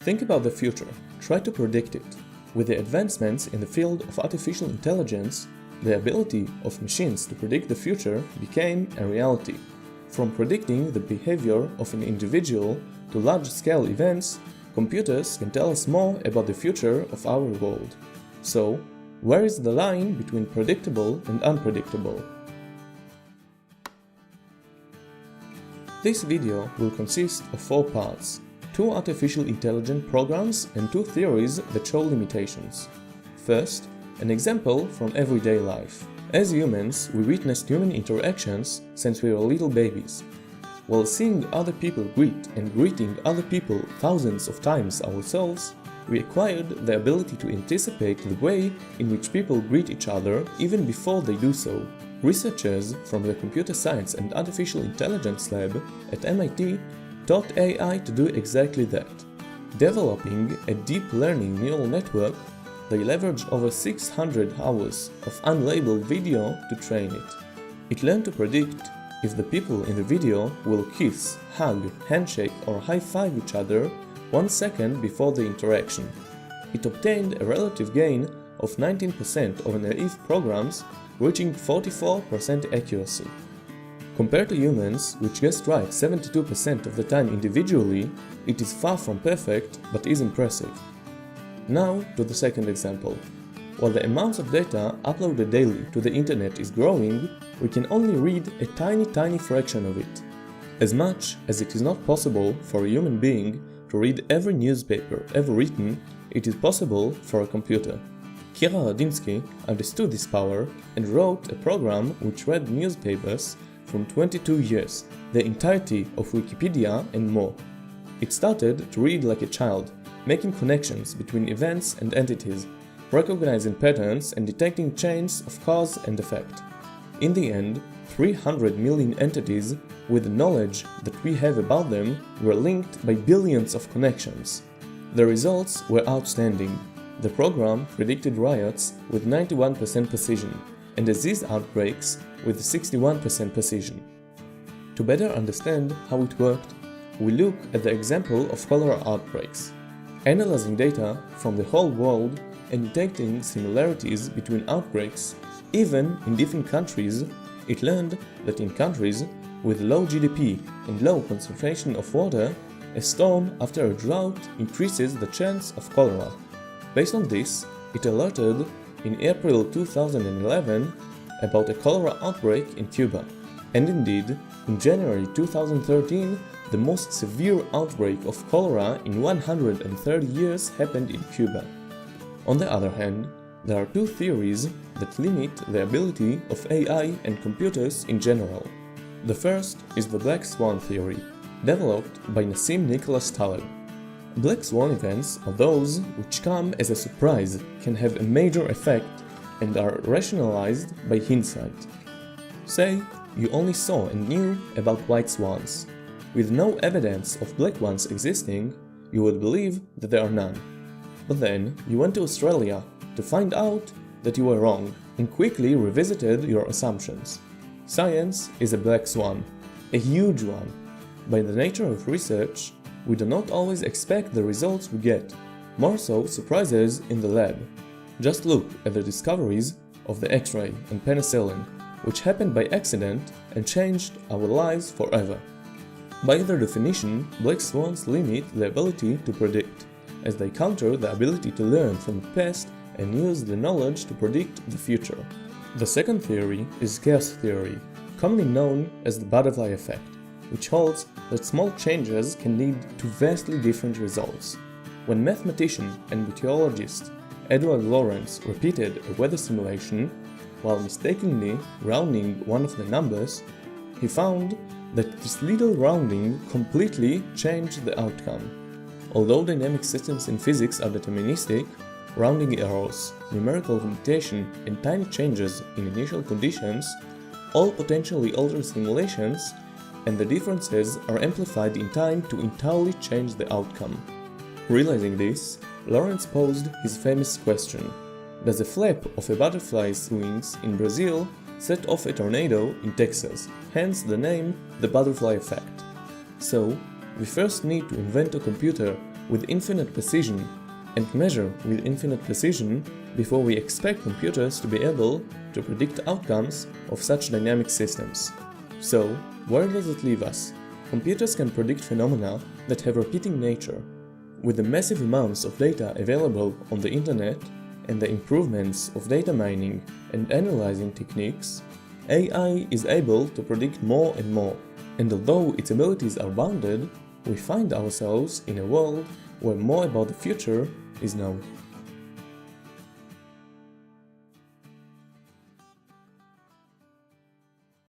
Think about the future, try to predict it. With the advancements in the field of artificial intelligence, the ability of machines to predict the future became a reality. From predicting the behavior of an individual to large-scale events, computers can tell us more about the future of our world. So, where is the line between predictable and unpredictable? This video will consist of 4 parts, 2 artificial intelligence programs and 2 theories that show limitations. First, an example from everyday life. As humans, we witnessed human interactions since we were little babies. While seeing other people greet and greeting other people thousands of times ourselves, we acquired the ability to anticipate the way in which people greet each other even before they do so. Researchers from the Computer Science and Artificial Intelligence Lab at MIT taught AI to do exactly that. Developing a deep learning neural network, they leveraged over 600 hours of unlabeled video to train it. It learned to predict if the people in the video will kiss, hug, handshake or high-five each other 1 second before the interaction. It obtained a relative gain of 19% over naive programs, reaching 44% accuracy. Compared to humans, which guessed right 72% of the time individually, it is far from perfect, but is impressive. Now to the second example. While the amounts of data uploaded daily to the internet is growing, we can only read a tiny fraction of it. As much as it is not possible for a human being to read every newspaper ever written, it is possible for a computer. Kira Radinsky understood this power and wrote a program which read newspapers from 22 years, the entirety of Wikipedia and more. It started to read like a child, making connections between events and entities, recognizing patterns and detecting chains of cause and effect. In the end, 300 million entities with the knowledge that we have about them were linked by billions of connections. The results were outstanding. The program predicted riots with 91% precision and disease outbreaks with 61% precision. To better understand how it worked, we look at the example of cholera outbreaks. Analyzing data from the whole world and detecting similarities between outbreaks, even in different countries, it learned that in countries with low GDP and low concentration of water, a storm after a drought increases the chance of cholera. Based on this, it alerted in April 2011 about a cholera outbreak in Cuba. And indeed, in January 2013, the most severe outbreak of cholera in 130 years happened in Cuba. On the other hand, there are 2 theories that limit the ability of AI and computers in general. The first is the Black Swan theory, developed by Nassim Nicholas Taleb. Black Swan events are those which come as a surprise, can have a major effect, and are rationalized by hindsight. Say, you only saw and knew about white swans. With no evidence of black ones existing, you would believe that there are none. But then you went to Australia to find out that you were wrong and quickly revisited your assumptions. Science is a black swan, a huge one. By the nature of research, we do not always expect the results we get, more so surprises in the lab. Just look at the discoveries of the X-ray and penicillin, which happened by accident and changed our lives forever. By their definition, black swans limit the ability to predict, as they counter the ability to learn from the past and use the knowledge to predict the future. The second theory is chaos theory, commonly known as the butterfly effect, which holds that small changes can lead to vastly different results. When mathematician and meteorologist Edward Lorenz repeated a weather simulation while mistakenly rounding one of the numbers, he found that this little rounding completely changed the outcome. Although dynamic systems in physics are deterministic, rounding errors, numerical computation, and tiny changes in initial conditions all potentially alter simulations, and the differences are amplified in time to entirely change the outcome. Realizing this, Lorenz posed his famous question: does a flap of a butterfly's wings in Brazil set off a tornado in Texas, hence the name the butterfly effect? So, we first need to invent a computer with infinite precision and measure with infinite precision before we expect computers to be able to predict outcomes of such dynamic systems. So, where does it leave us? Computers can predict phenomena that have repeating nature. With the massive amounts of data available on the internet and the improvements of data mining and analyzing techniques, AI is able to predict more and more. And although its abilities are bounded, we find ourselves in a world where more about the future is known.